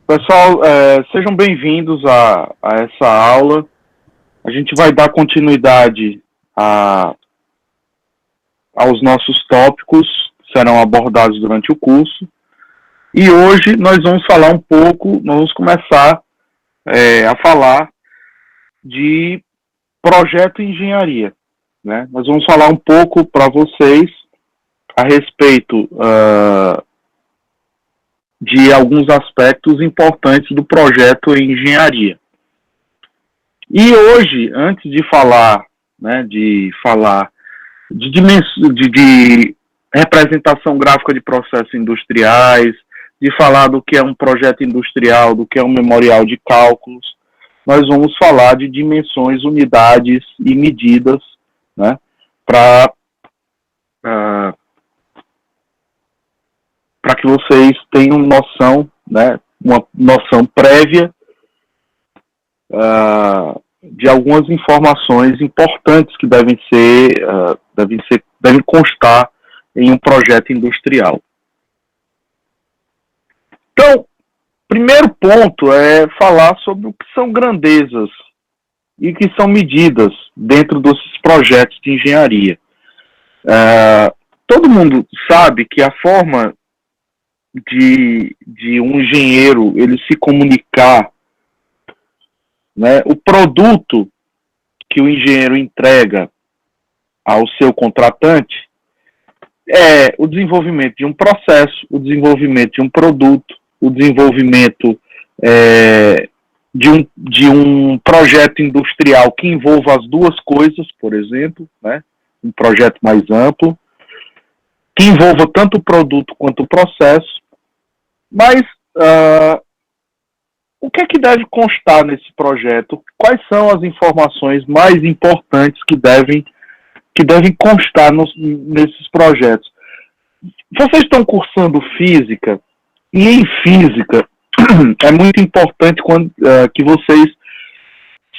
Pessoal, sejam bem-vindos a essa aula. A gente vai dar continuidade aos nossos tópicos que serão abordados durante o curso. E hoje nós vamos falar um pouco, nós vamos começar a falar de projeto e engenharia, né? Nós vamos falar um pouco para vocês a respeito de alguns aspectos importantes do projeto em engenharia. E hoje, antes de falar, né, de representação gráfica de processos industriais, de falar do que é um projeto industrial, do que é um memorial de cálculos, nós vamos falar de dimensões, unidades e medidas, né, para que vocês tenham noção, né, uma noção prévia de algumas informações importantes que devem constar em um projeto industrial. Então, primeiro ponto é falar sobre o que são grandezas e que são medidas dentro desses projetos de engenharia. Todo mundo sabe que a forma de um engenheiro ele se comunicar, né, o produto que o engenheiro entrega ao seu contratante é o desenvolvimento de um processo, o desenvolvimento de um produto, o desenvolvimento de um projeto industrial que envolva as duas coisas, por exemplo, né, um projeto mais amplo, que envolva tanto o produto quanto o processo. Mas o que é que deve constar nesse projeto? Quais são as informações mais importantes que devem constar nesses projetos? Vocês estão cursando física, e em física é muito importante que vocês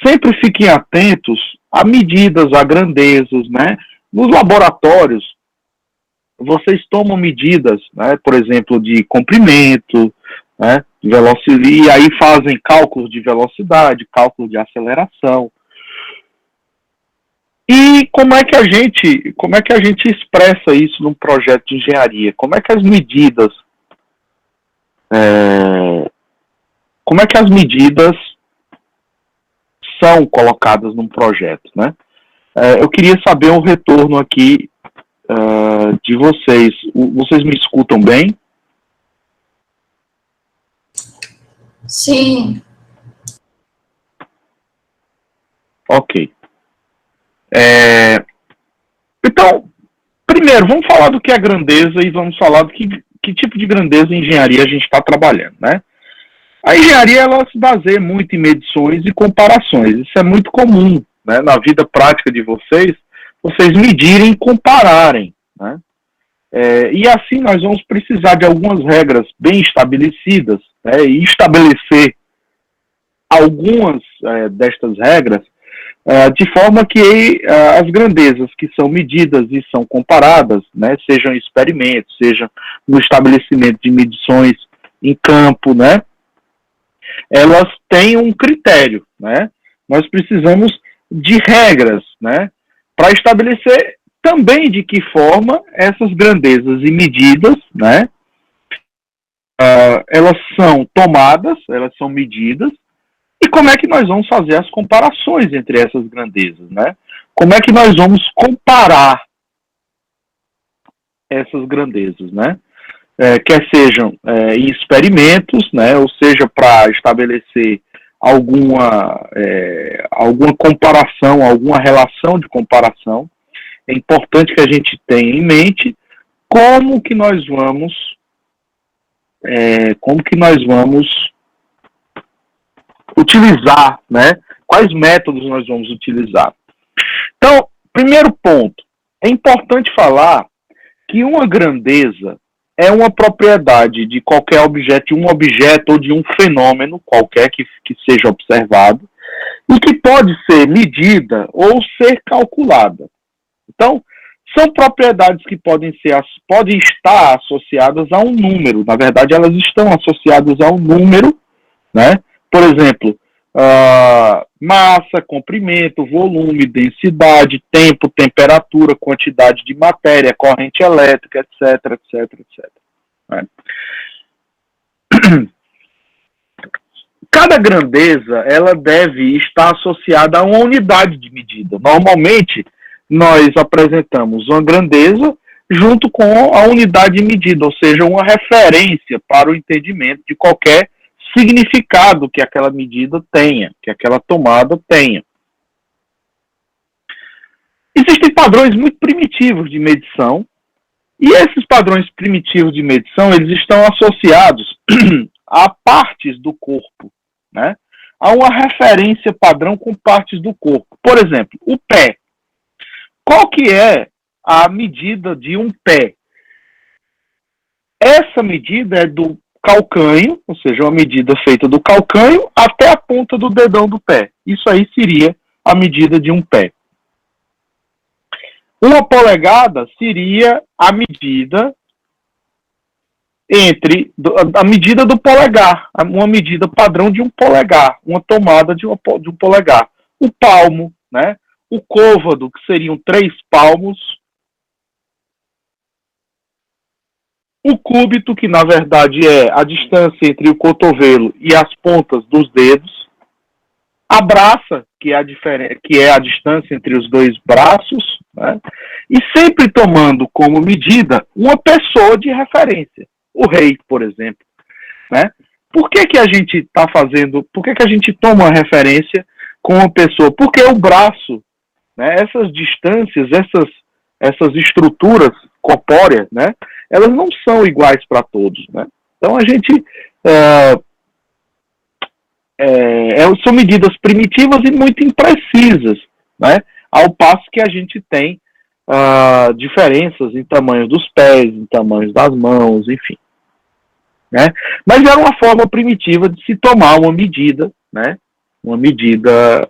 sempre fiquem atentos a medidas, a grandezas, né? Nos laboratórios, vocês tomam medidas, né, por exemplo, de comprimento, né, de velocidade, e aí fazem cálculos de velocidade, cálculo de aceleração. E como é que a gente expressa isso num projeto de engenharia? Como é que as medidas são colocadas num projeto, né? Eu queria saber um retorno aqui de vocês. Vocês me escutam bem? Sim. Ok. Então, primeiro, vamos falar do que é grandeza e vamos falar do que tipo de grandeza em engenharia a gente está trabalhando, né? A engenharia, ela se baseia muito em medições e comparações. Isso é muito comum, né, na vida prática de vocês medirem e compararem, né? E assim nós vamos precisar de algumas regras bem estabelecidas, né, e estabelecer algumas destas regras de forma que as grandezas que são medidas e são comparadas, né, sejam experimentos, sejam no estabelecimento de medições em campo, né, elas têm um critério, né? Nós precisamos de regras, né, para estabelecer também de que forma essas grandezas e medidas, né, elas são tomadas, elas são medidas, e como é que nós vamos fazer as comparações entre essas grandezas, né? Como é que nós vamos comparar essas grandezas, né? Quer sejam em experimentos, né, ou seja, para estabelecer alguma comparação, alguma relação de comparação. É importante que a gente tenha em mente como que nós vamos utilizar, né? Quais métodos nós vamos utilizar. Então, primeiro ponto, é importante falar que uma grandeza é uma propriedade de qualquer objeto, de um objeto ou de um fenômeno qualquer que seja observado e que pode ser medida ou ser calculada. Então, são propriedades que podem estar associadas a um número. Na verdade, elas estão associadas a um número né? Por exemplo, massa, comprimento, volume, densidade, tempo, temperatura, quantidade de matéria, corrente elétrica, etc, etc, etc. Né? Cada grandeza ela deve estar associada a uma unidade de medida. Normalmente, nós apresentamos uma grandeza junto com a unidade de medida, ou seja, uma referência para o entendimento de qualquer significado que aquela medida tenha, que aquela tomada tenha. Existem padrões muito primitivos de medição, e esses padrões primitivos de medição, eles estão associados a partes do corpo, né? Há uma referência padrão com partes do corpo. Por exemplo, o pé. Qual que é a medida de um pé? Essa medida é do calcanho, ou seja, uma medida feita do calcanho até a ponta do dedão do pé. Isso aí seria a medida de um pé. Uma polegada seria a medida entre a medida do polegar, uma medida padrão de um polegar, uma tomada de um polegar. O palmo, né? O côvado, que seriam 3 palmos. O cúbito, que na verdade é a distância entre o cotovelo e as pontas dos dedos. A braça, que é a distância entre os dois braços, né? E sempre tomando como medida uma pessoa de referência. O rei, por exemplo, né? Por que a gente está fazendo, por que a gente toma uma referência com uma pessoa? Porque o braço, né, essas distâncias, essas estruturas corpóreas, né, elas não são iguais para todos, né? Então a gente são medidas primitivas e muito imprecisas, né? Ao passo que a gente tem diferenças em tamanhos dos pés, em tamanhos das mãos, enfim. Né? Mas era uma forma primitiva de se tomar uma medida, né? Uma medida.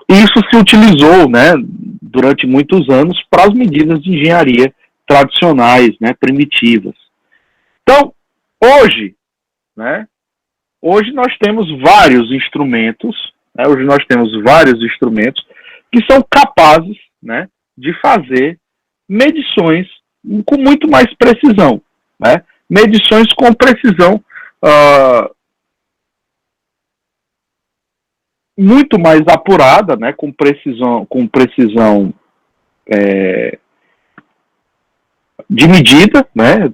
Isso se utilizou, né, durante muitos anos para as medidas de engenharia tradicionais, né, primitivas. Então, hoje, né, hoje nós temos vários instrumentos, né, hoje nós temos vários instrumentos que são capazes, né, de fazer medições com muito mais precisão, né? Medições com precisão muito mais apurada, né? Com precisão de medida, né?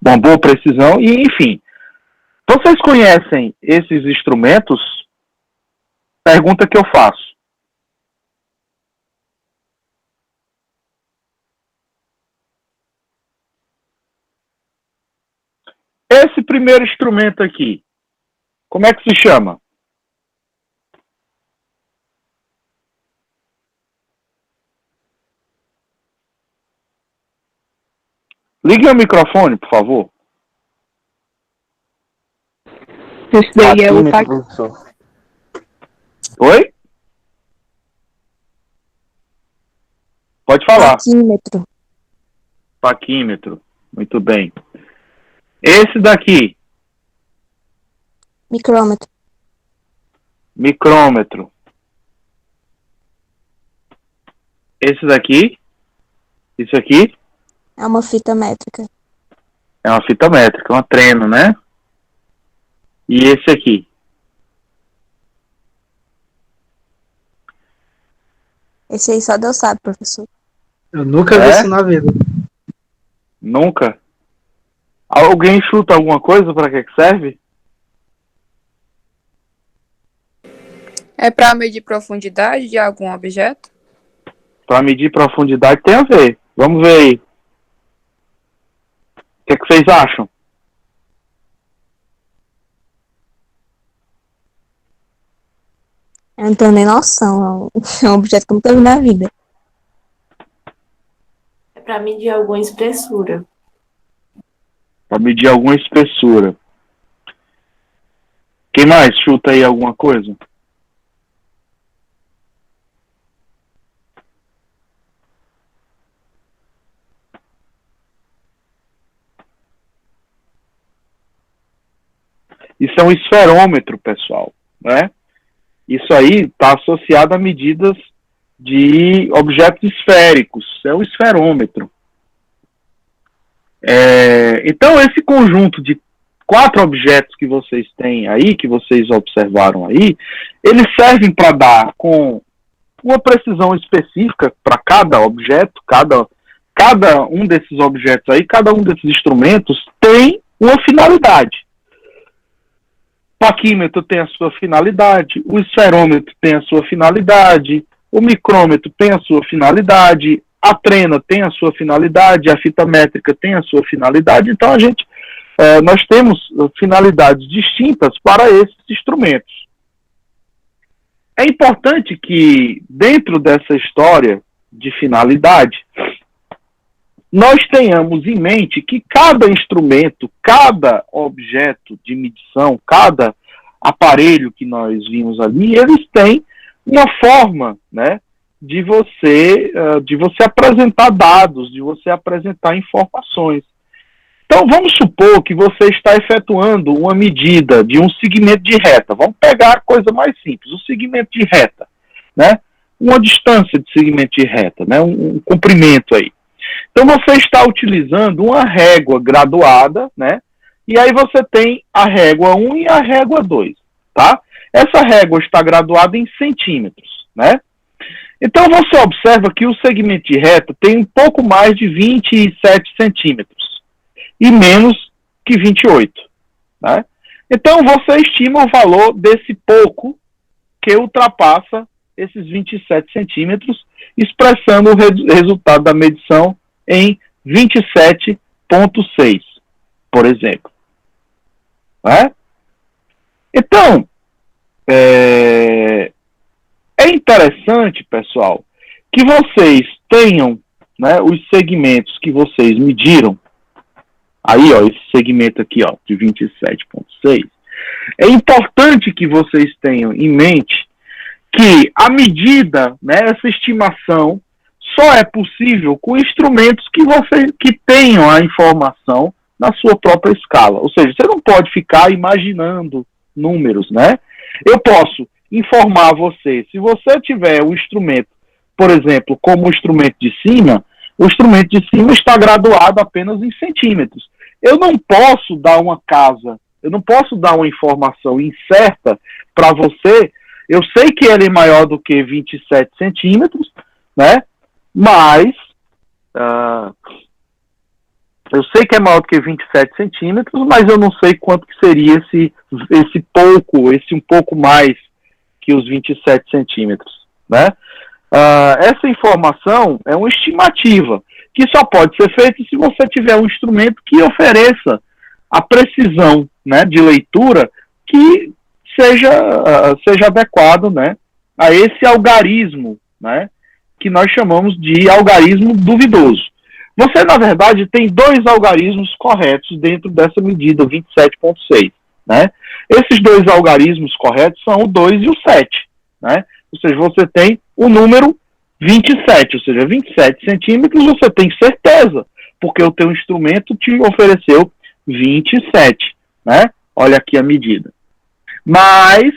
Uma boa precisão e, enfim. Vocês conhecem esses instrumentos? Pergunta que eu faço. Esse primeiro instrumento aqui, como é que se chama? Ligue o microfone, por favor. Esse daí é o professor. Oi? Pode falar. paquímetro. Paquímetro. Muito bem. Esse daqui. Micrômetro. Micrômetro. Esse daqui. Isso aqui. É uma fita métrica. É uma fita métrica, uma treno, né? E esse aqui. Esse aí só Deus sabe, professor. Eu nunca vi isso na vida. Nunca? Alguém chuta alguma coisa para que serve? É para medir profundidade de algum objeto? Para medir profundidade tem a ver. Vamos ver aí. O que vocês acham? Eu não tenho nem noção. É um objeto que eu nunca vi na vida. É para medir alguma espessura. Para medir alguma espessura. Quem mais chuta aí alguma coisa? Isso é um esferômetro, pessoal, né? Isso aí está associado a medidas de objetos esféricos, é o esferômetro. Então, esse conjunto de 4 objetos que vocês têm aí, que vocês observaram aí, eles servem para dar com uma precisão específica para cada objeto, cada um desses objetos aí, cada um desses instrumentos tem uma finalidade. O paquímetro tem a sua finalidade, o esferômetro tem a sua finalidade, o micrômetro tem a sua finalidade, a trena tem a sua finalidade, a fita métrica tem a sua finalidade. Então, nós temos finalidades distintas para esses instrumentos. É importante que, dentro dessa história de finalidade, nós tenhamos em mente que cada instrumento, cada objeto de medição, cada aparelho que nós vimos ali, eles têm uma forma, né, de você apresentar dados, de você apresentar informações. Então, vamos supor que você está efetuando uma medida de um segmento de reta. Vamos pegar a coisa mais simples, o segmento de reta, né? Uma distância de segmento de reta, né? Um comprimento aí. Então, você está utilizando uma régua graduada, né? E aí você tem a régua 1 e a régua 2, tá? Essa régua está graduada em centímetros, né? Então, você observa que o segmento de reta tem um pouco mais de 27 centímetros e menos que 28, né? Então, você estima o valor desse pouco que ultrapassa esses 27 centímetros, expressando o resultado da medição em 27,6, por exemplo. Né? Então, é interessante, pessoal, que vocês tenham, né, os segmentos que vocês mediram. Aí, ó, esse segmento aqui, ó, de 27,6. É importante que vocês tenham em mente que a medida, né, essa estimação, só é possível com instrumentos que tenham a informação na sua própria escala. Ou seja, você não pode ficar imaginando números, né? Eu posso informar você, se você tiver um instrumento, por exemplo, como o instrumento de cima, o instrumento de cima está graduado apenas em centímetros. Eu não posso dar uma informação incerta para você. Eu sei que ele é maior do que 27 centímetros, né? Mas eu sei que é maior do que 27 centímetros, mas eu não sei quanto que seria esse um pouco mais que os 27 centímetros, né? Essa informação é uma estimativa, que só pode ser feita se você tiver um instrumento que ofereça a precisão, né, de leitura que seja adequado, né, a esse algarismo, né, que nós chamamos de algarismo duvidoso. Você, na verdade, tem 2 algarismos corretos dentro dessa medida 27,6. Né? Esses 2 algarismos corretos são o 2 e o 7. Né? Ou seja, você tem o número 27, ou seja, 27 centímetros, você tem certeza, porque o teu instrumento te ofereceu 27. Né? Olha aqui a medida. Mas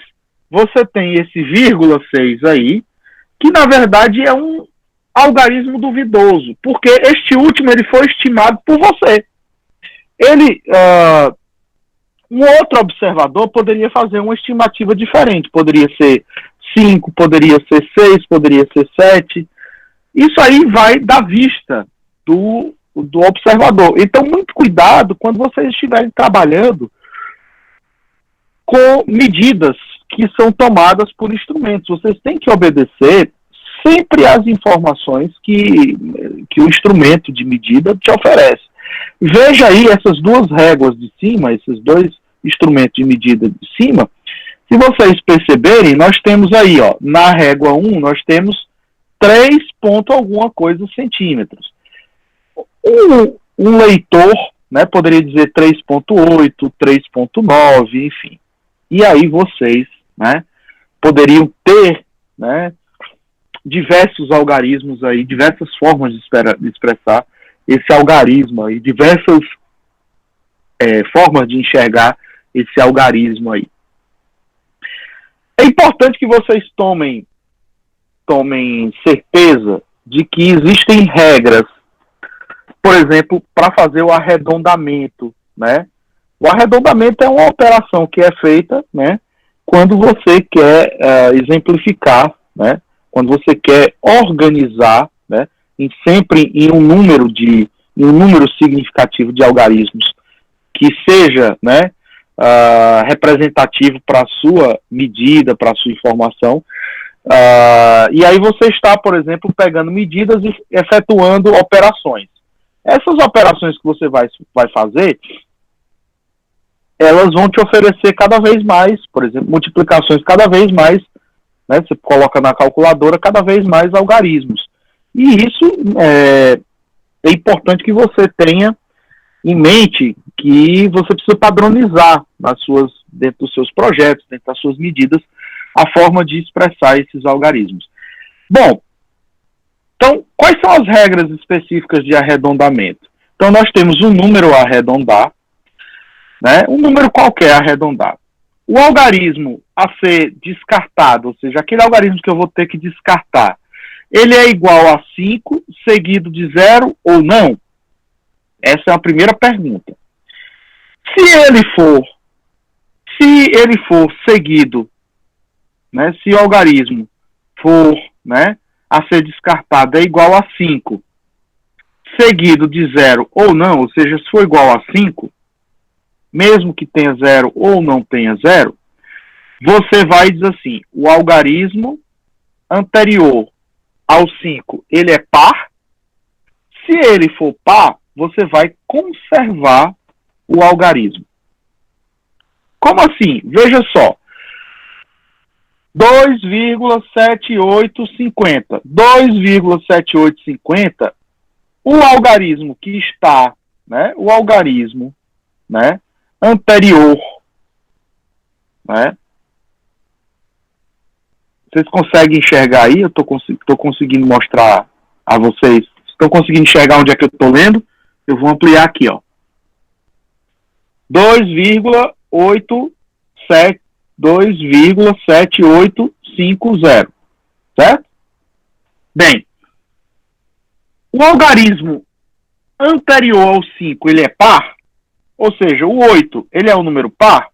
você tem esse 0,6 aí, que na verdade é um algarismo duvidoso, porque este último ele foi estimado por você. Um outro observador poderia fazer uma estimativa diferente, poderia ser 5, poderia ser 6, poderia ser 7. Isso aí vai da vista do observador. Então, muito cuidado quando vocês estiverem trabalhando com medidas que são tomadas por instrumentos. Vocês têm que obedecer sempre às informações que o instrumento de medida te oferece. Veja aí essas 2 réguas de cima, esses 2 instrumentos de medida de cima. Se vocês perceberem, nós temos aí, ó, na régua 1, nós temos 3 ponto alguma coisa centímetros. Um leitor, né, poderia dizer 3,8, 3,9, enfim. E aí vocês, né, poderiam ter, né, diversos algarismos aí, diversas formas de expressar esse algarismo aí, diversas formas de enxergar esse algarismo aí. É importante que vocês tomem certeza de que existem regras, por exemplo, para fazer o arredondamento, né? O arredondamento é uma operação que é feita, né, quando você quer exemplificar, né, quando você quer organizar, né, sempre em um número significativo de algarismos que seja, né, representativo para a sua medida, para a sua informação. E aí você está, por exemplo, pegando medidas e efetuando operações. Essas operações que você vai fazer, elas vão te oferecer cada vez mais, por exemplo, multiplicações cada vez mais, né, você coloca na calculadora cada vez mais algarismos. E isso é importante que você tenha em mente que você precisa padronizar dentro dos seus projetos, dentro das suas medidas, a forma de expressar esses algarismos. Bom, então, quais são as regras específicas de arredondamento? Então, nós temos um número a arredondar, né? Um número qualquer a arredondar. O algarismo a ser descartado, ou seja, aquele algarismo que eu vou ter que descartar, ele é igual a 5, seguido de 0 ou não? Essa é a primeira pergunta. Se ele for seguido, né, se o algarismo for, né, a ser descartado é igual a 5, seguido de 0 ou não, ou seja, se for igual a 5, mesmo que tenha 0 ou não tenha 0, você vai dizer assim, o algarismo anterior ao 5, ele é par. Se ele for par, você vai conservar o algarismo. Como assim? Veja só. 2,7850. 2,7850, o algarismo que está, né, o algarismo, né, anterior, né? Vocês conseguem enxergar aí? Eu estou conseguindo mostrar a vocês. Estão conseguindo enxergar onde é que eu estou lendo? Eu vou ampliar aqui, ó. 2,7850, certo? Bem, o algarismo anterior ao 5, ele é par? Ou seja, o 8, ele é um número par?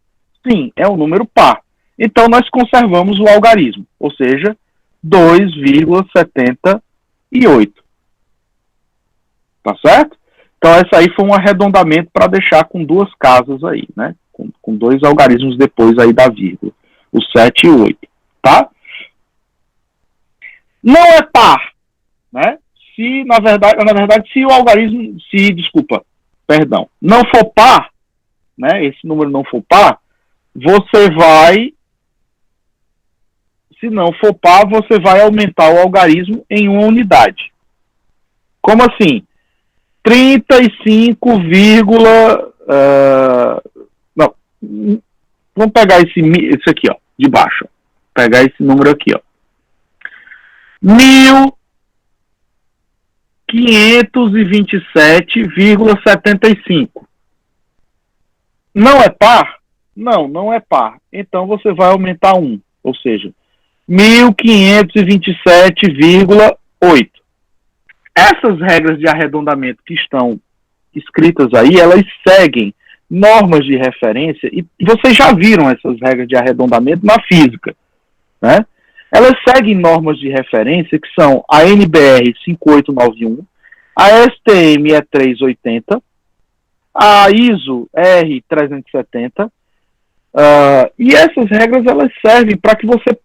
Sim, é um número par. Então, nós conservamos o algarismo, ou seja, 2,78. Tá certo? Então, essa aí foi um arredondamento para deixar com duas casas aí, né? Com dois algarismos depois aí da vírgula, o 7 e o 8, tá? Não é par, né? Se, na verdade, se o algarismo, não for par, né? Esse número não for par, você vai, se não for par, você vai aumentar o algarismo em uma unidade. Como assim? 35, não, vamos pegar esse aqui, ó, de baixo. Ó. Pegar esse número aqui, ó. 1.527,75. Não é par? Não, não é par. Então você vai aumentar 1, ou seja, 1.527,8. Essas regras de arredondamento que estão escritas aí, elas seguem normas de referência, e vocês já viram essas regras de arredondamento na física, né? Elas seguem normas de referência que são a NBR 5891, a STM E380, a ISO R370, e essas regras elas servem para que você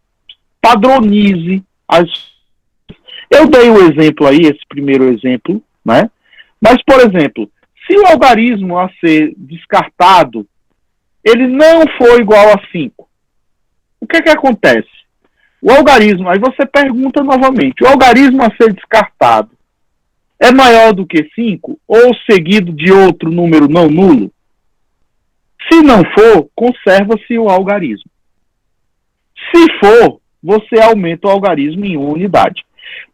padronize as. Eu dei o exemplo aí, esse primeiro exemplo, né? Mas, por exemplo, se o algarismo a ser descartado, ele não for igual a 5, o que acontece? O algarismo, aí você pergunta novamente, o algarismo a ser descartado é maior do que 5 ou seguido de outro número não nulo? Se não for, conserva-se o algarismo. Se for, você aumenta o algarismo em uma unidade.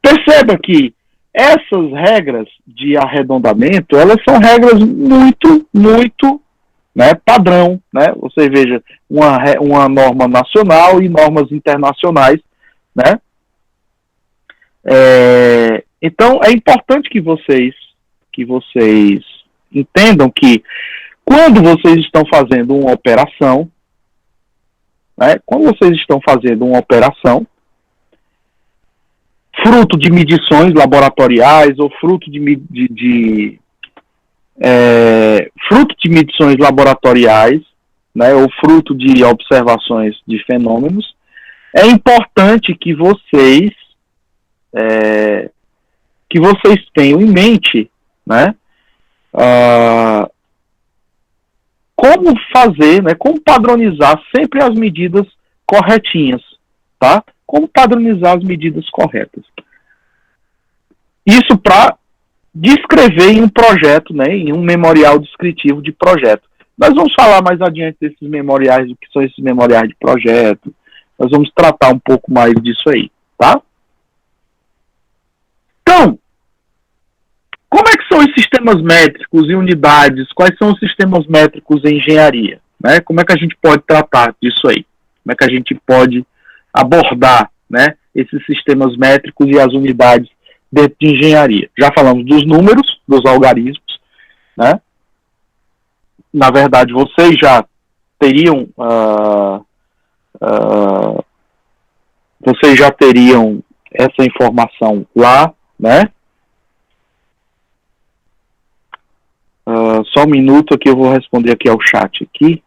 Perceba que essas regras de arredondamento, elas são regras muito, muito né, padrão, né? Você veja uma norma nacional e normas internacionais, né? Então é importante que vocês entendam que quando vocês estão fazendo uma operação, né, fruto de medições laboratoriais ou fruto de medições laboratoriais, né, ou fruto de observações de fenômenos, é importante que vocês tenham em mente, né, como fazer, né, como padronizar sempre as medidas corretinhas, tá? Como padronizar as medidas corretas. Isso para descrever em um projeto, né, em um memorial descritivo de projeto. Nós vamos falar mais adiante desses memoriais, do que são esses memoriais de projeto. Nós vamos tratar um pouco mais disso aí, tá? Então, como é que são os sistemas métricos e unidades? Quais são os sistemas métricos em engenharia? Né? Como é que a gente pode tratar disso aí? Como é que a gente pode abordar, né, esses sistemas métricos e as unidades dentro de engenharia? Já falamos dos números, dos algarismos, né? Na verdade, vocês já teriam essa informação lá, né? Só um minuto aqui, eu vou responder aqui ao chat aqui.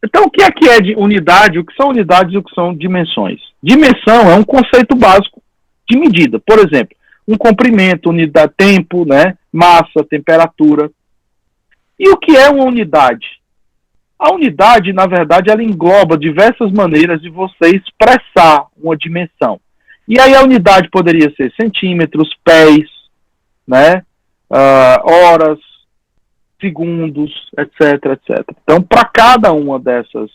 Então, o que é de unidade? O que são unidades e o que são dimensões? Dimensão é um conceito básico de medida. Por exemplo, um comprimento, unidade, tempo, né, massa, temperatura. E o que é uma unidade? A unidade, na verdade, ela engloba diversas maneiras de você expressar uma dimensão. E aí a unidade poderia ser centímetros, pés, né, horas, segundos, etc, etc. Então, para cada uma dessas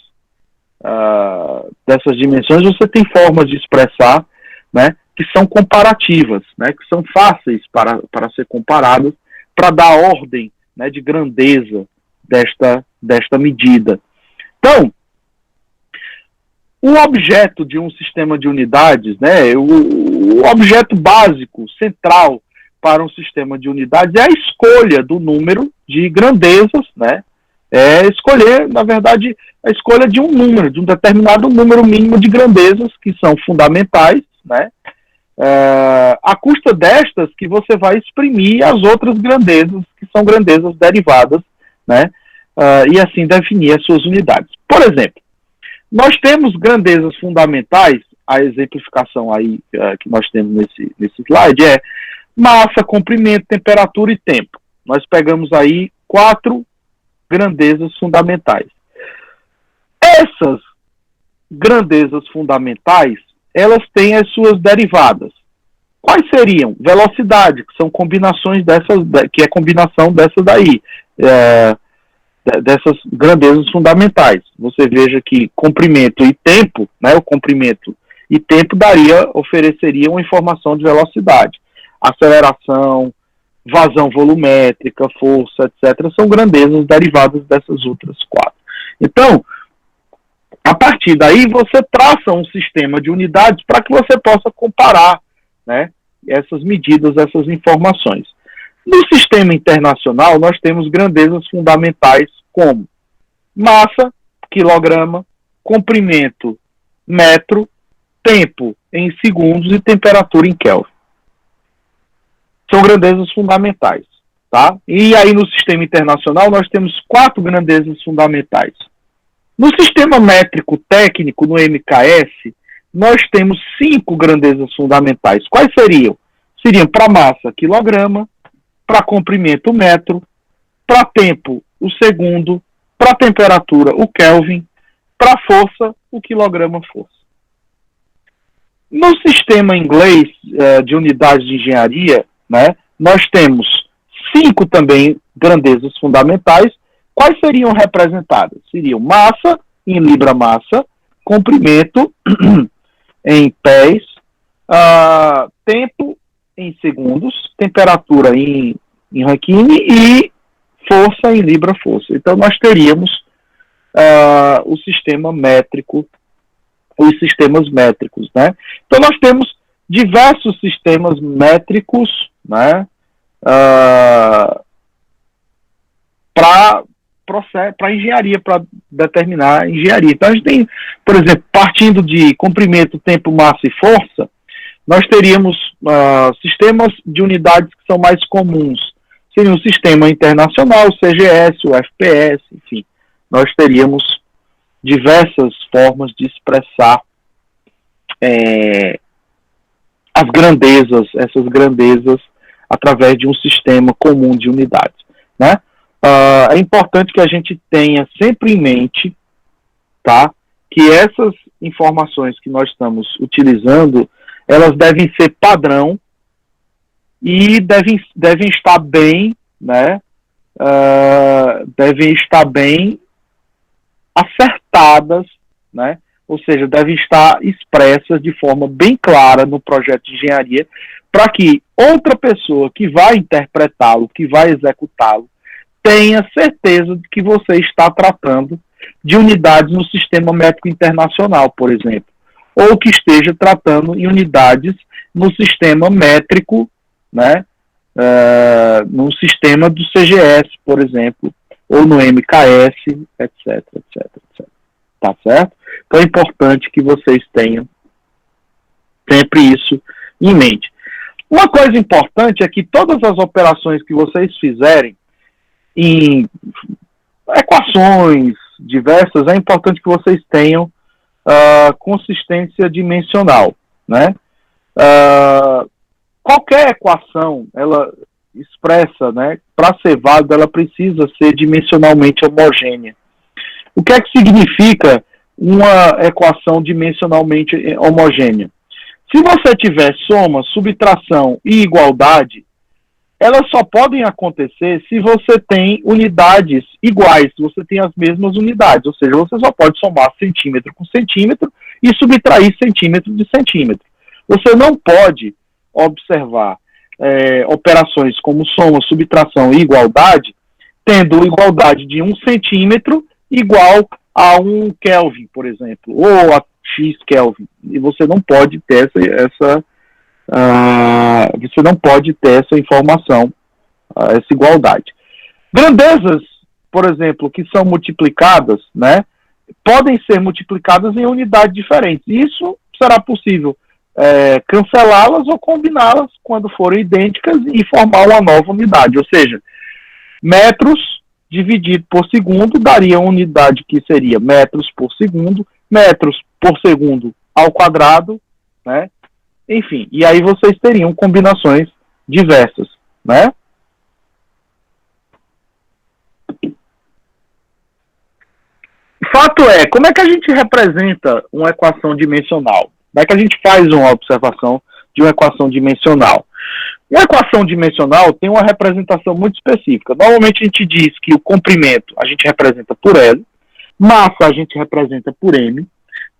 dimensões, você tem formas de expressar, né, que são comparativas, né, que são fáceis para ser comparadas, para dar ordem, né, de grandeza desta medida. Então, o objeto de um sistema de unidades, né, o objeto básico, central para um sistema de unidades é a escolha do número de grandezas, né, escolher, na verdade, a escolha de um número, de um determinado número mínimo de grandezas que são fundamentais, né, à custa destas que você vai exprimir as outras grandezas, que são grandezas derivadas, né, e assim definir as suas unidades. Por exemplo, nós temos grandezas fundamentais, a exemplificação aí que nós temos nesse slide é massa, comprimento, temperatura e tempo. Nós pegamos aí 4 grandezas fundamentais. Essas grandezas fundamentais, elas têm as suas derivadas. Quais seriam? Velocidade, que são combinações dessas, que é combinação dessas daí, dessas grandezas fundamentais. Você veja que comprimento e tempo, né, o comprimento e tempo ofereceria uma informação de velocidade. Aceleração, vazão volumétrica, força, etc., são grandezas derivadas dessas outras 4. Então, a partir daí, você traça um sistema de unidades para que você possa comparar, né, essas medidas, essas informações. No sistema internacional, nós temos grandezas fundamentais como massa, quilograma, comprimento, metro, tempo em segundos e temperatura em Kelvin. São grandezas fundamentais, tá? E aí no sistema internacional nós temos 4 grandezas fundamentais. No sistema métrico técnico, no MKS, nós temos 5 grandezas fundamentais. Quais seriam? Seriam para massa, quilograma, para comprimento, metro, para tempo, o segundo, para temperatura, o Kelvin, para força, o quilograma força. No sistema inglês de unidades de engenharia, né, nós temos 5 também grandezas fundamentais, quais seriam representadas? Seriam massa em libra-massa, comprimento em pés, tempo em segundos, temperatura em Rankine e força em libra-força. Então, nós teríamos o sistema métrico, os sistemas métricos, né? Então, nós temos diversos sistemas métricos, né? Para engenharia, para determinar a engenharia. Então, a gente tem, por exemplo, partindo de comprimento, tempo, massa e força, nós teríamos sistemas de unidades que são mais comuns. Seria o sistema internacional, o CGS, o FPS, enfim. Nós teríamos diversas formas de expressar as grandezas, essas grandezas, através de um sistema comum de unidades, né? É importante que a gente tenha sempre em mente, tá, que essas informações que nós estamos utilizando, elas devem ser padrão e devem estar bem, né, devem estar bem acertadas, né, ou seja, devem estar expressas de forma bem clara no projeto de engenharia, para que outra pessoa que vai interpretá-lo, que vai executá-lo, tenha certeza de que você está tratando de unidades no sistema métrico internacional, por exemplo, ou que esteja tratando em unidades no sistema métrico, né, no sistema do CGS, por exemplo, ou no MKS, etc, etc, etc. Tá certo? Então é importante que vocês tenham sempre isso em mente. Uma coisa importante é que todas as operações que vocês fizerem em equações diversas, é importante que vocês tenham consistência dimensional, né? Qualquer equação, ela expressa, né, para ser válida, ela precisa ser dimensionalmente homogênea. O que é que significa uma equação dimensionalmente homogênea? Se você tiver soma, subtração e igualdade, elas só podem acontecer se você tem unidades iguais, se você tem as mesmas unidades, ou seja, você só pode somar centímetro com centímetro e subtrair centímetro de centímetro. Você não pode observar operações como soma, subtração e igualdade, tendo igualdade de 1 centímetro igual a 1 Kelvin, por exemplo, ou a X Kelvin. E você não pode ter você não pode ter essa informação, essa igualdade. Grandezas, por exemplo, que são multiplicadas, né, podem ser multiplicadas em unidades diferentes. Isso será possível cancelá-las ou combiná-las quando forem idênticas e formar uma nova unidade. Ou seja, metros dividido por segundo daria uma unidade que seria metros por segundo ao quadrado, né? Enfim, e aí vocês teriam combinações diversas, né? Fato é, como é que a gente representa uma equação dimensional? Como é que a gente faz uma observação de uma equação dimensional? Uma equação dimensional tem uma representação muito específica. Normalmente a gente diz que o comprimento a gente representa por L, massa a gente representa por M,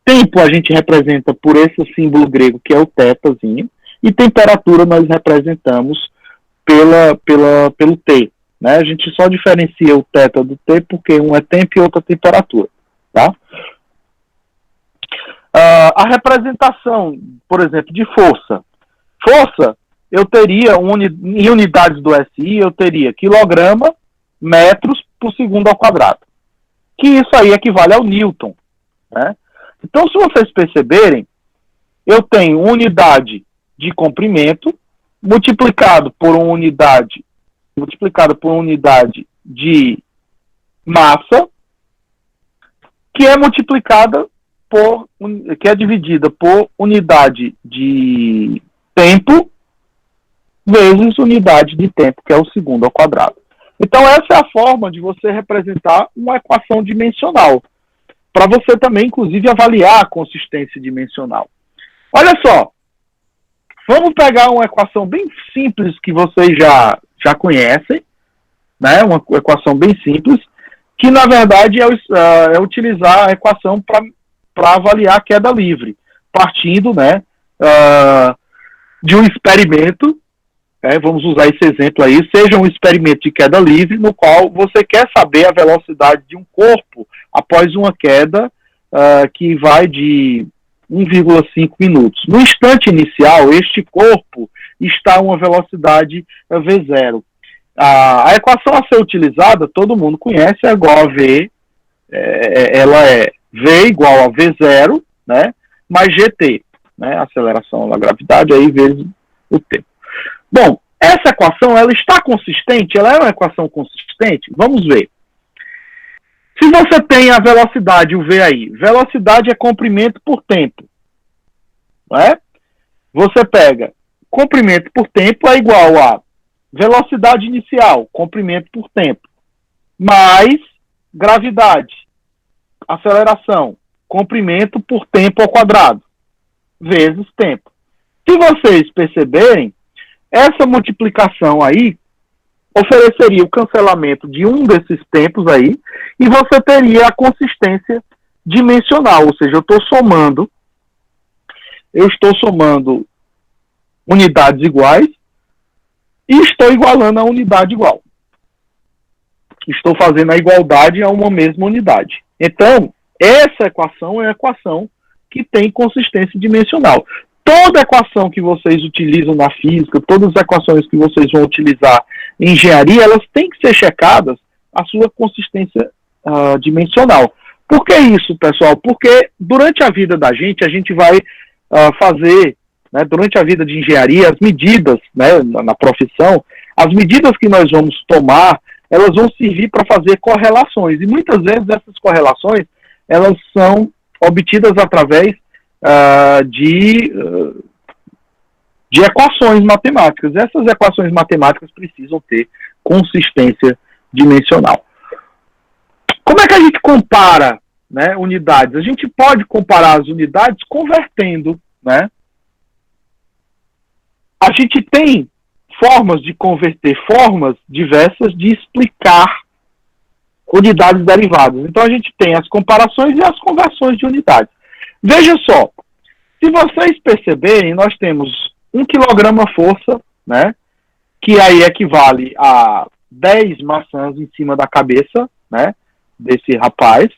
tempo a gente representa por esse símbolo grego que é o θzinho, e temperatura nós representamos pelo T. Né? A gente só diferencia o θ do T porque um é tempo e outro é temperatura. Tá? A representação, por exemplo, de força. Força, eu teria, em unidades do SI, eu teria quilograma, metros por segundo ao quadrado. Que isso aí equivale ao Newton. Né? Então, se vocês perceberem, eu tenho unidade de comprimento multiplicado por uma unidade de massa, que é multiplicada que é dividida por unidade de tempo vezes unidade de tempo, que é o segundo ao quadrado. Então, essa é a forma de você representar uma equação dimensional, para você também, inclusive, avaliar a consistência dimensional. Olha só, vamos pegar uma equação bem simples que vocês já conhecem, né? Uma equação bem simples, que na verdade é utilizar a equação para avaliar a queda livre, partindo, né, de um experimento, vamos usar esse exemplo aí, seja um experimento de queda livre, no qual você quer saber a velocidade de um corpo após uma queda que vai de 1,5 minutos. No instante inicial, este corpo está a uma velocidade V0. A equação a ser utilizada, todo mundo conhece, é igual a V, ela é V igual a V0, né, mais GT, né, aceleração da gravidade, aí vezes o tempo. Bom, essa equação, ela está consistente? Ela é uma equação consistente? Vamos ver. Se você tem a velocidade, o V aí, velocidade é comprimento por tempo, não é? Você pega comprimento por tempo é igual a velocidade inicial, comprimento por tempo, mais gravidade, aceleração, comprimento por tempo ao quadrado, vezes tempo. Se vocês perceberem, essa multiplicação aí ofereceria o cancelamento de um desses tempos aí, e você teria a consistência dimensional, ou seja, eu estou somando unidades iguais e estou igualando a unidade igual. Estou fazendo a igualdade a uma mesma unidade. Então, essa equação é a equação que tem consistência dimensional. Toda equação que vocês utilizam na física, todas as equações que vocês vão utilizar em engenharia, elas têm que ser checadas a sua consistência dimensional. Por que isso, pessoal? Porque durante a vida da gente, a gente vai fazer, né, durante a vida de engenharia, as medidas, né, na profissão, as medidas que nós vamos tomar, elas vão servir para fazer correlações. E muitas vezes essas correlações, elas são obtidas através de equações matemáticas. Essas equações matemáticas precisam ter consistência dimensional. Como é que a gente compara, né, unidades? A gente pode comparar as unidades convertendo, né? A gente tem formas de converter, formas diversas de explicar unidades derivadas. Então a gente tem as comparações e as conversões de unidades. Veja só, se vocês perceberem, nós temos 1 kg-força, né, que aí equivale a 10 maçãs em cima da cabeça, né, desse rapaz.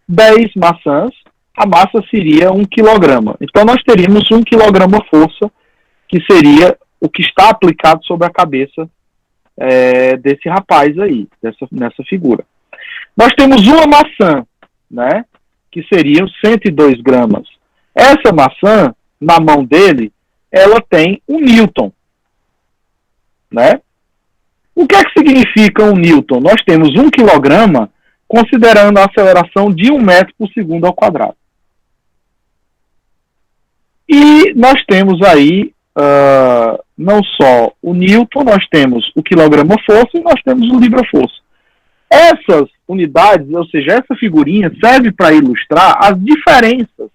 10 maçãs, a massa seria 1 kg. Então nós teríamos 1 kg-força, que seria o que está aplicado sobre a cabeça desse rapaz aí, nessa figura. Nós temos uma maçã, né, que seriam 102 gramas. Essa maçã, na mão dele, ela tem 1 newton, né? O que é que significa 1 newton? Nós temos 1 quilograma, considerando a aceleração de 1 metro por segundo ao quadrado. E nós temos aí, não só o newton, nós temos o quilograma-força e nós temos o libra-força. Essas unidades, ou seja, essa figurinha serve para ilustrar as diferenças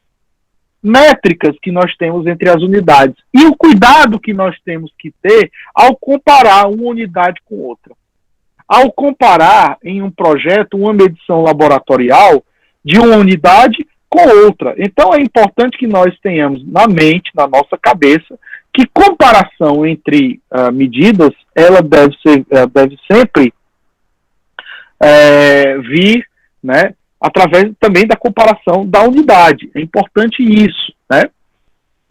métricas que nós temos entre as unidades e o cuidado que nós temos que ter ao comparar uma unidade com outra. Ao comparar em um projeto uma medição laboratorial de uma unidade com outra. Então é importante que nós tenhamos na mente, na nossa cabeça, que comparação entre medidas, ela deve sempre vir, né, através também da comparação da unidade. É importante isso, né?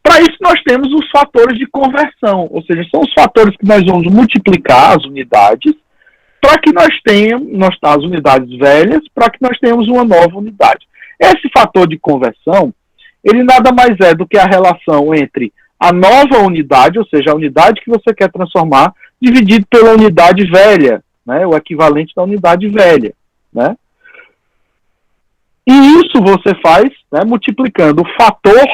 Para isso nós temos os fatores de conversão, ou seja, são os fatores que nós vamos multiplicar as unidades para que nós tenhamos as unidades velhas, para que nós tenhamos uma nova unidade. Esse fator de conversão, ele nada mais é do que a relação entre a nova unidade, ou seja, a unidade que você quer transformar, dividido pela unidade velha, né, o equivalente da unidade velha, né? E isso você faz, né, multiplicando o fator,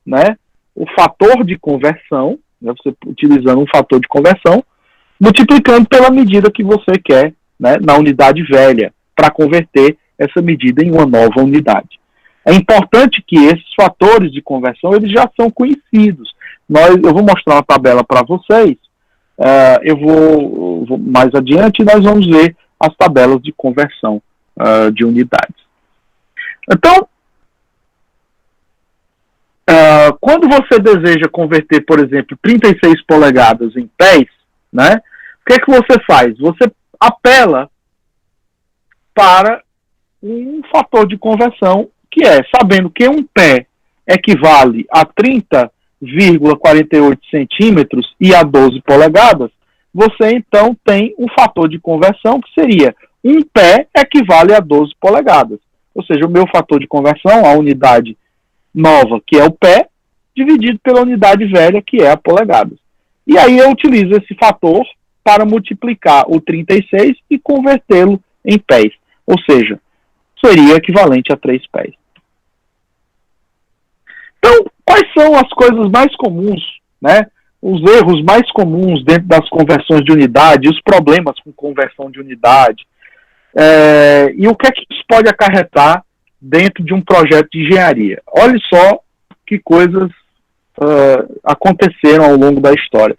né, o fator de conversão, né, você utilizando um fator de conversão, multiplicando pela medida que você quer, né, na unidade velha, para converter essa medida em uma nova unidade. É importante que esses fatores de conversão eles já são conhecidos. Eu vou mostrar uma tabela para vocês, eu vou mais adiante e nós vamos ver as tabelas de conversão de unidades. Então, quando você deseja converter, por exemplo, 36 polegadas em pés, né, o que é que você faz? Você apela para um fator de conversão que é, sabendo que um pé equivale a 30,48 centímetros e a 12 polegadas, você então tem um fator de conversão que seria um pé equivale a 12 polegadas. Ou seja, o meu fator de conversão, a unidade nova, que é o pé, dividido pela unidade velha, que é a polegadas. E aí eu utilizo esse fator para multiplicar o 36 e convertê-lo em pés. Ou seja, seria equivalente a 3 pés. Então, quais são as coisas mais comuns, né? Os erros mais comuns dentro das conversões de unidade, os problemas com conversão de unidade, e o que é que isso pode acarretar dentro de um projeto de engenharia? Olha só que coisas aconteceram ao longo da história.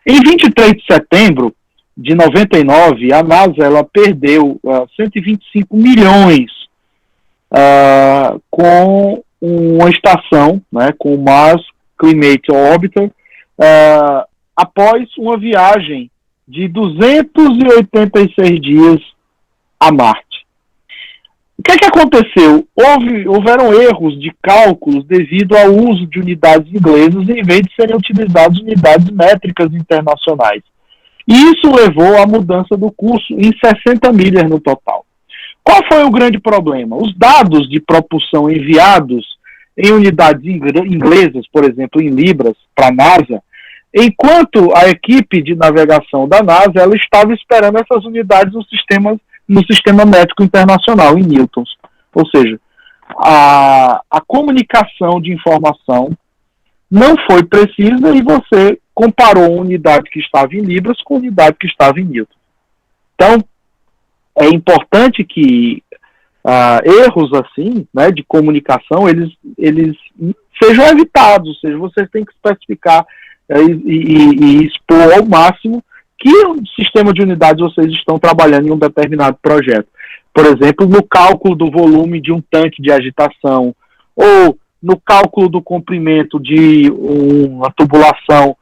Em 23 de setembro de 99, a NASA ela perdeu 125 milhões com uma estação, né, com o Mars Climate Orbiter, após uma viagem de 286 dias a Marte. O que é que aconteceu? Houveram erros de cálculos devido ao uso de unidades inglesas em vez de serem utilizadas unidades métricas internacionais. E isso levou à mudança do curso em 60 milhas no total. Qual foi o grande problema? Os dados de propulsão enviados em unidades inglesas, por exemplo, em libras, para a NASA, enquanto a equipe de navegação da NASA ela estava esperando essas unidades no sistema métrico internacional, em newtons. Ou seja, a comunicação de informação não foi precisa e você comparou a unidade que estava em libras com a unidade que estava em newtons. Então, é importante que erros assim, né, de comunicação, eles sejam evitados, ou seja, vocês têm que especificar e expor ao máximo que o sistema de unidades vocês estão trabalhando em um determinado projeto. Por exemplo, no cálculo do volume de um tanque de agitação, ou no cálculo do comprimento de uma tubulação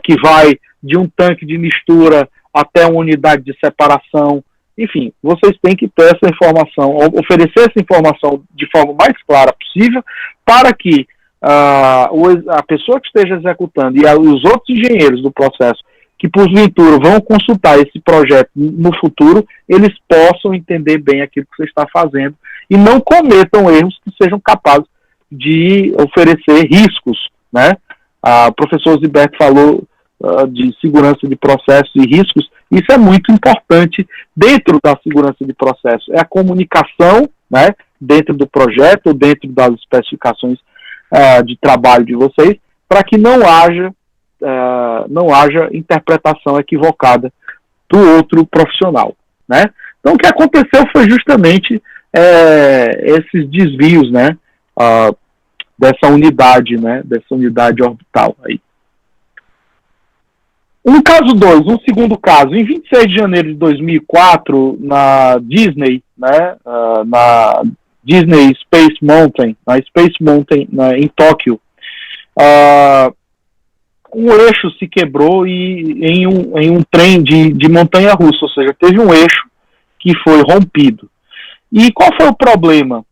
que vai de um tanque de mistura até uma unidade de separação. Enfim, vocês têm que ter essa informação, oferecer essa informação de forma mais clara possível, para que a pessoa que esteja executando e os outros engenheiros do processo que, porventura, vão consultar esse projeto no futuro, eles possam entender bem aquilo que você está fazendo e não cometam erros que sejam capazes de oferecer riscos, né? O professor Ziberto falou de segurança de processos e riscos. Isso é muito importante dentro da segurança de processo. É a comunicação, né, dentro do projeto, dentro das especificações de trabalho de vocês, para que não haja interpretação equivocada do outro profissional, né? Então, o que aconteceu foi justamente esses desvios, né, dessa unidade, né, dessa unidade orbital aí. No caso 2, um segundo caso, em 26 de janeiro de 2004, na Disney, né, na Disney Space Mountain, em Tóquio, um eixo se quebrou em um trem de montanha-russa, ou seja, teve um eixo que foi rompido. E qual foi o problema?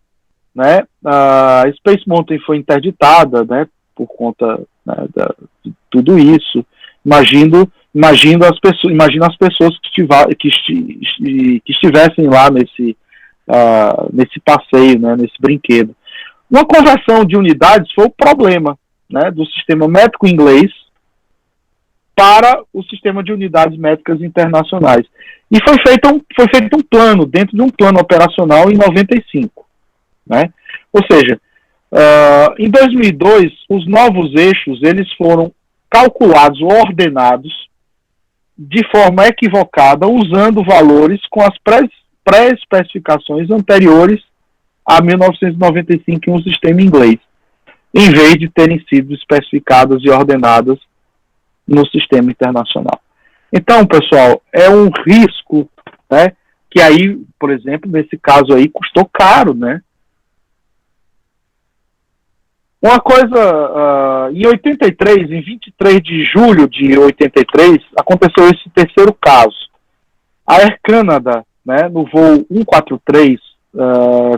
Né? A Space Mountain foi interditada, né, por conta, né, de tudo isso. Imagina as pessoas que estivessem lá nesse passeio, né, nesse brinquedo. Uma conversão de unidades foi o problema, né, do sistema métrico inglês para o sistema de unidades métricas internacionais. E foi feito um plano, dentro de um plano operacional em 95. Né? Ou seja, em 2002, os novos eixos eles foram calculados ou ordenados de forma equivocada, usando valores com as pré-especificações anteriores a 1995 em um sistema inglês, em vez de terem sido especificadas e ordenadas no sistema internacional. Então, pessoal, é um risco, né, Que aí, por exemplo, nesse caso aí, custou caro, né? Uma coisa, em 83, em 23 de julho de 83, aconteceu esse terceiro caso. A Air Canada, né, no voo 143,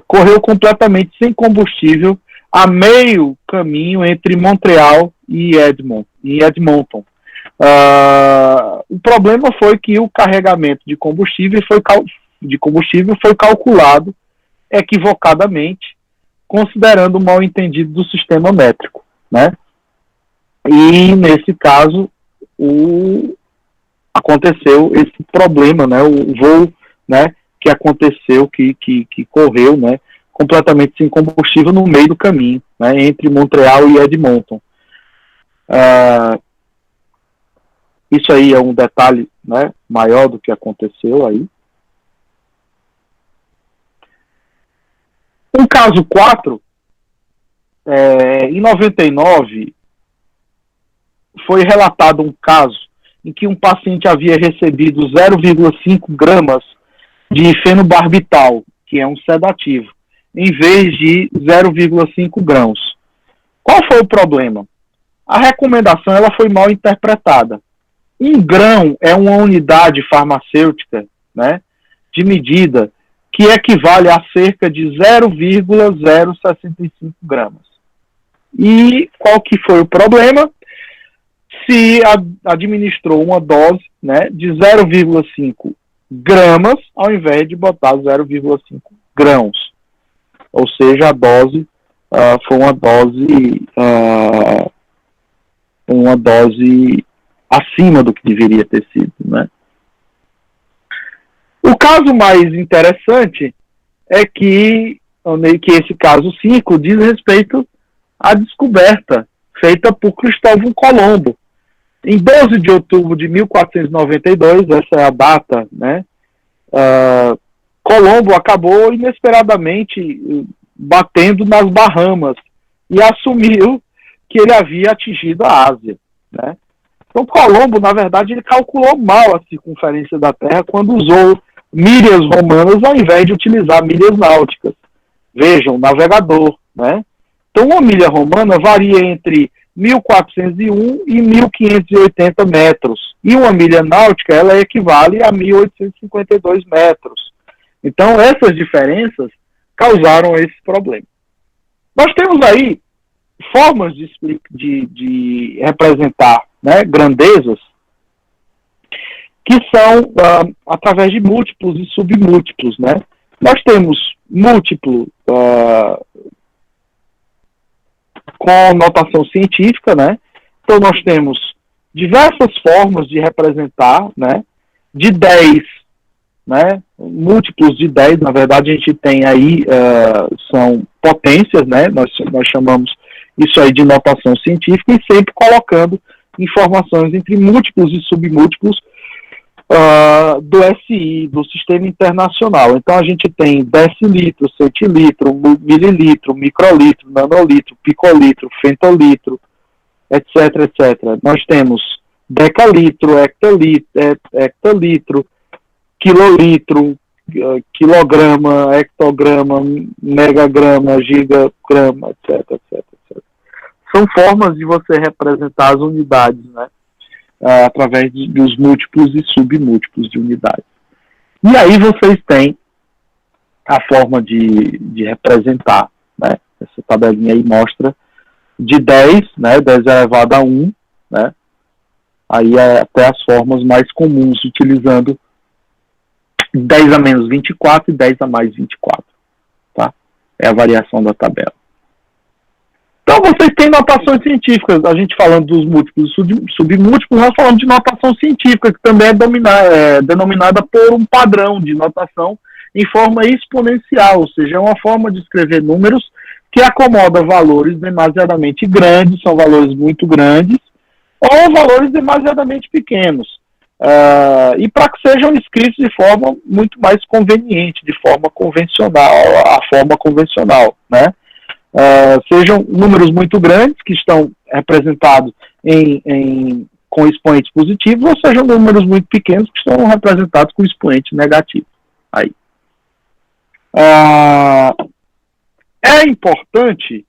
correu completamente sem combustível a meio caminho entre Montreal e Edmonton. O problema foi que o carregamento de combustível foi calculado equivocadamente, considerando o mal entendido do sistema métrico, né? E nesse caso aconteceu esse problema, né? O voo, né, que aconteceu, que correu, né, completamente sem combustível no meio do caminho, né, entre Montreal e Edmonton. Isso aí é um detalhe, né, maior do que aconteceu aí. Um caso 4, em 99, foi relatado um caso em que um paciente havia recebido 0,5 gramas de fenobarbital, que é um sedativo, em vez de 0,5 grãos. Qual foi o problema? A recomendação ela foi mal interpretada. Um grão é uma unidade farmacêutica, né, de medida que equivale a cerca de 0,065 gramas. E qual que foi o problema? Se administrou uma dose, né, de 0,5 gramas, ao invés de botar 0,5 grãos. Ou seja, a dose foi uma dose acima do que deveria ter sido, né? O caso mais interessante é que esse caso 5 diz respeito à descoberta feita por Cristóvão Colombo. Em 12 de outubro de 1492, essa é a data, né? Colombo acabou inesperadamente batendo nas Bahamas e assumiu que ele havia atingido a Ásia, né? Então, Colombo, na verdade, ele calculou mal a circunferência da Terra quando usou milhas romanas ao invés de utilizar milhas náuticas. Vejam, navegador, né? Então, uma milha romana varia entre 1.401 e 1.580 metros. E uma milha náutica, ela equivale a 1.852 metros. Então, essas diferenças causaram esse problema. Nós temos aí formas de representar, né, grandezas que são através de múltiplos e submúltiplos, né? Nós temos múltiplo com notação científica, né? Então nós temos diversas formas de representar, né? De 10, né? Múltiplos de 10, na verdade a gente tem aí, são potências, né? Nós chamamos isso aí de notação científica e sempre colocando informações entre múltiplos e submúltiplos do SI, do Sistema Internacional. Então a gente tem decilitro, centilitro, mililitro, microlitro, nanolitro, picolitro, fentolitro, etc, etc. Nós temos decalitro, hectolitro, quilolitro, quilograma, hectograma, megagrama, gigagrama, etc, etc, etc. São formas de você representar as unidades, né? Através dos múltiplos e submúltiplos de unidades. E aí vocês têm a forma de representar, né? Essa tabelinha aí mostra de 10, né? 10 elevado a 1, né? Aí até as formas mais comuns, utilizando 10 a menos 24 e 10 a mais 24. Tá? É a variação da tabela. Então, vocês têm notações científicas. A gente falando dos múltiplos e submúltiplos, nós falamos de notação científica, que também é denominada por um padrão de notação em forma exponencial, ou seja, é uma forma de escrever números que acomoda valores demasiadamente grandes, são valores muito grandes, ou valores demasiadamente pequenos. E para que sejam escritos de forma muito mais conveniente, de forma convencional, a forma convencional, né? Sejam números muito grandes, que estão representados com expoentes positivos, ou sejam números muito pequenos, que estão representados com expoente negativo. Aí. Ah, é importante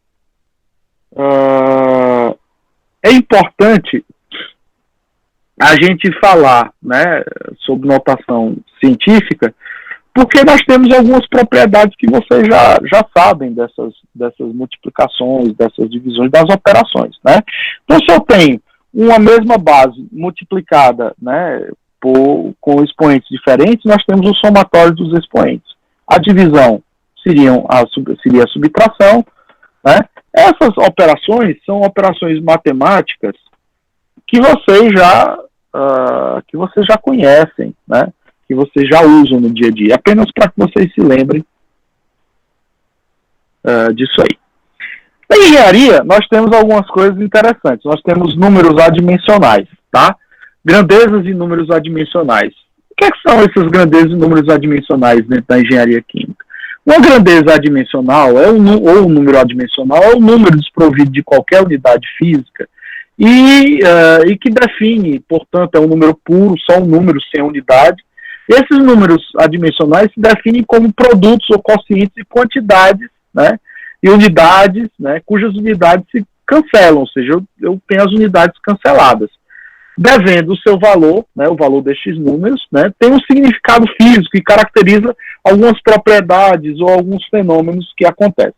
a gente falar, né, sobre notação científica, porque nós temos algumas propriedades que vocês já sabem dessas multiplicações, dessas divisões das operações, né? Então, se eu tenho uma mesma base multiplicada, né, com expoentes diferentes, nós temos o somatório dos expoentes. A divisão seria a subtração, né? Essas operações são operações matemáticas que vocês já conhecem, né? Que vocês já usam no dia a dia, apenas para que vocês se lembrem disso aí. Na engenharia, nós temos algumas coisas interessantes. Nós temos números adimensionais, tá? Grandezas e números adimensionais. O que são essas grandezas e números adimensionais dentro da engenharia química? Uma grandeza adimensional, ou um número adimensional, é um número desprovido de qualquer unidade física e que define, portanto, é um número puro, só um número sem unidade. Esses números adimensionais se definem como produtos ou quocientes de quantidades, né, e unidades, né, cujas unidades se cancelam, ou seja, eu tenho as unidades canceladas. Devendo o seu valor, né, o valor destes números, né, tem um significado físico e caracteriza algumas propriedades ou alguns fenômenos que acontecem.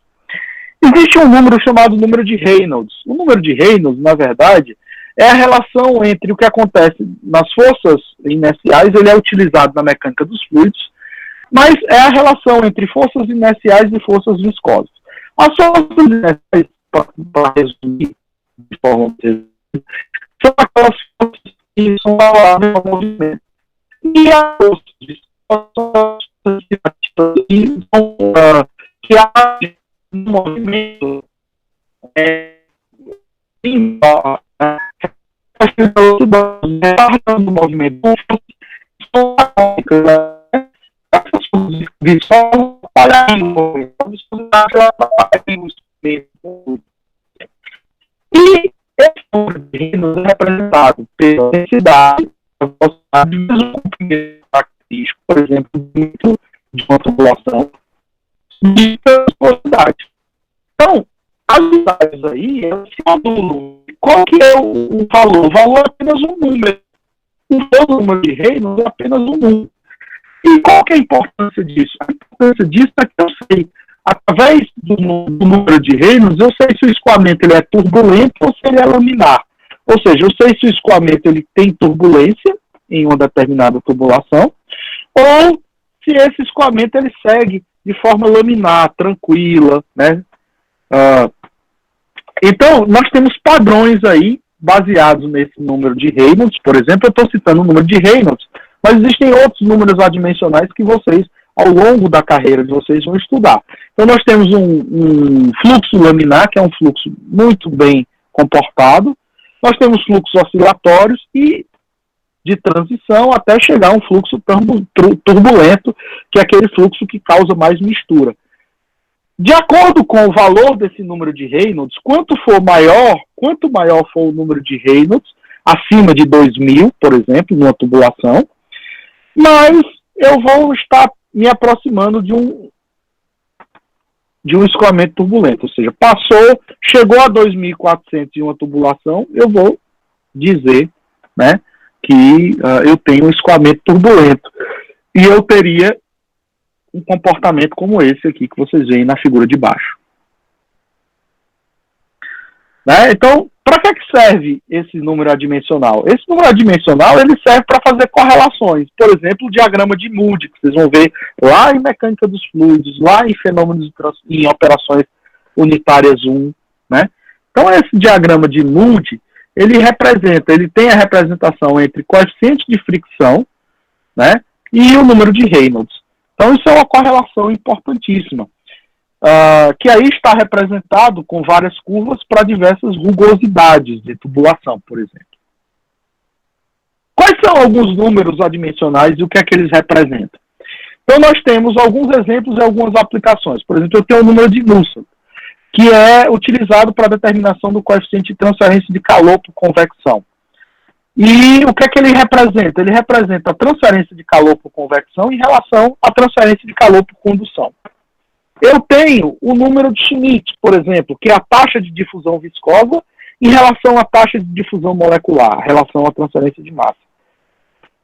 Existe um número chamado número de Reynolds. O número de Reynolds, na verdade, é a relação entre o que acontece nas forças inerciais, ele é utilizado na mecânica dos fluidos, mas é a relação entre forças inerciais e forças viscosas. As forças inerciais, para resumir de forma são aquelas forças que são favoráveis ao movimento. E as forças viscosas são as forças que agem no movimento retardando o movimento. Essas forças viscosas atrapalham o movimento. E esse número de Reynolds é representado pela densidade, a velocidade, mesmo comprimento característico, por exemplo, de uma tubulação, e pela velocidade. Então, as unidades aí, elas se modulam. Qual que é o valor? O valor é apenas um número. O número de Reynolds é apenas um número. E qual que é a importância disso? A importância disso é que eu sei, através do número de Reynolds, eu sei se o escoamento ele é turbulento ou se ele é laminar. Ou seja, eu sei se o escoamento ele tem turbulência em uma determinada tubulação, ou se esse escoamento ele segue de forma laminar, tranquila, né? Então, nós temos padrões aí, baseados nesse número de Reynolds. Por exemplo, eu estou citando o número de Reynolds, mas existem outros números adimensionais que vocês, ao longo da carreira de vocês, vão estudar. Então, nós temos um fluxo laminar, que é um fluxo muito bem comportado. Nós temos fluxos oscilatórios e de transição até chegar a um fluxo turbulento, que é aquele fluxo que causa mais mistura. De acordo com o valor desse número de Reynolds, quanto maior for o número de Reynolds, acima de 2000, por exemplo, numa tubulação, mas eu vou estar me aproximando de um escoamento turbulento. Ou seja, chegou a 2.400 em uma tubulação, eu vou dizer, né, que eu tenho um escoamento turbulento. E eu teria um comportamento como esse aqui que vocês veem na figura de baixo. Né? Então, para que serve esse número adimensional? Esse número adimensional ele serve para fazer correlações. Por exemplo, o diagrama de Moody, que vocês vão ver lá em mecânica dos fluidos, lá em fenômenos em operações unitárias 1. Né? Então, esse diagrama de Moody, ele tem a representação entre coeficiente de fricção, né, e o número de Reynolds. Então, isso é uma correlação importantíssima, que aí está representado com várias curvas para diversas rugosidades de tubulação, por exemplo. Quais são alguns números adimensionais e o que é que eles representam? Então, nós temos alguns exemplos e algumas aplicações. Por exemplo, eu tenho o número de Nusselt, que é utilizado para a determinação do coeficiente de transferência de calor por convecção. E o que é que ele representa? Ele representa a transferência de calor por convecção em relação à transferência de calor por condução. Eu tenho o número de Schmidt, por exemplo, que é a taxa de difusão viscosa em relação à taxa de difusão molecular, em relação à transferência de massa.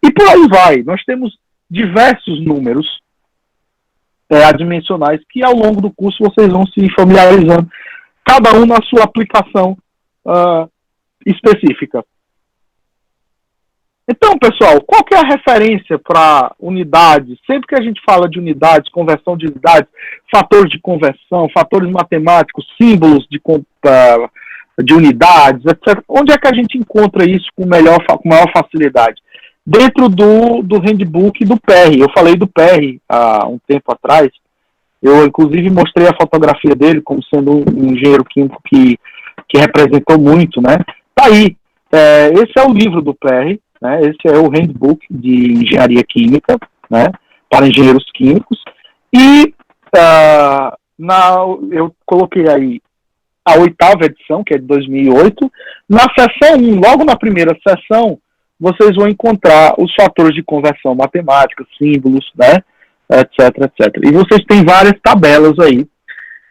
E por aí vai. Nós temos diversos números adimensionais que ao longo do curso vocês vão se familiarizando, cada um na sua aplicação específica. Então, pessoal, qual que é a referência para unidades? Sempre que a gente fala de unidades, conversão de unidades, fatores de conversão, fatores matemáticos, símbolos de unidades, etc. Onde é que a gente encontra isso com maior facilidade? Dentro do handbook do PR. Eu falei do PR há um tempo atrás. Eu, inclusive, mostrei a fotografia dele como sendo um engenheiro químico que representou muito, né? Tá aí. Esse é o livro do PR. Né, esse é o handbook de engenharia química, né, para engenheiros químicos, e eu coloquei aí a 8ª edição, que é de 2008, na seção 1, logo na primeira seção, vocês vão encontrar os fatores de conversão matemática, símbolos, né, etc, etc. E vocês têm várias tabelas aí,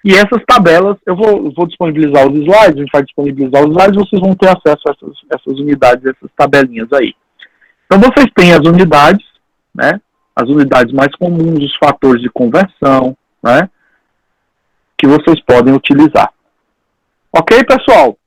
e essas tabelas, eu vou disponibilizar os slides, a gente vai disponibilizar os slides, vocês vão ter acesso a essas unidades, essas tabelinhas aí. Então, vocês têm as unidades, né? As unidades mais comuns, os fatores de conversão, né? Que vocês podem utilizar. Ok, pessoal?